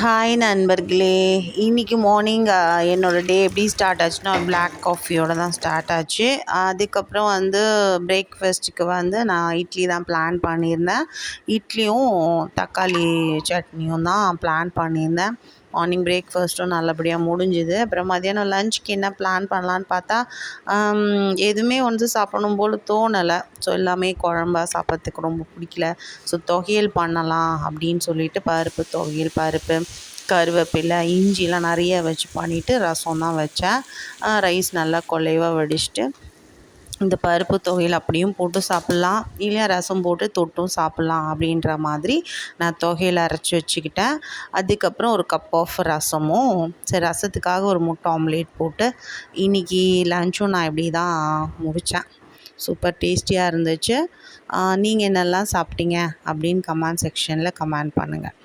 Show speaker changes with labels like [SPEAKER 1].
[SPEAKER 1] Hi நண்பர்களே. இன்றைக்கி morning என்னோடய டே எப்படி ஸ்டார்ட் ஆச்சுன்னா பிளாக் காஃபியோடு தான் ஸ்டார்ட் ஆச்சு. அதுக்கப்புறம் பிரேக்ஃபாஸ்ட்டுக்கு நான் இட்லி தான் பிளான் பண்ணியிருந்தேன். இட்லியும் தக்காளி சட்னியும் தான் பிளான் பண்ணியிருந்தேன். மார்னிங் பிரேக்ஃபாஸ்ட்டும் நல்லபடியாக முடிஞ்சுது. அப்புறம் மதியானம் லஞ்சுக்கு என்ன பிளான் பண்ணலான்னு பார்த்தா எதுவுமே சாப்பிடணும் போல் தோணலை. ஸோ எல்லாமே குழம்பா சாப்பிட்றதுக்கு ரொம்ப பிடிக்கல. ஸோ தொகையல் பண்ணலாம் அப்படின்னு சொல்லிட்டு பருப்பு கருவேப்பிலை இஞ்சிலாம் நிறைய வச்சு பண்ணிவிட்டு ரசம் தான் வச்சேன். ரைஸ் நல்லா கொலைவாக வடிச்சிட்டு இந்த பருப்பு தொகையில் அப்படியும் போட்டு சாப்பிட்லாம், இல்லையா ரசம் போட்டு தொட்டும் சாப்பிட்லாம் அப்படின்ற மாதிரி நான் தொகையில் அரைச்சி வச்சுக்கிட்டேன். அதுக்கப்புறம் ஒரு கப் ஆஃப் ரசமும் சரி ரசத்துக்காக ஒரு முட்டை ஆம்லேட் போட்டு இன்றைக்கி லன்ச்சும் நான் இப்படி தான் முடித்தேன். சூப்பர் டேஸ்டியாக இருந்துச்சு. நீங்கள் என்னெல்லாம் சாப்பிட்டீங்க அப்படின்னு கமெண்ட் செக்ஷனில் கமெண்ட் பண்ணுங்கள்.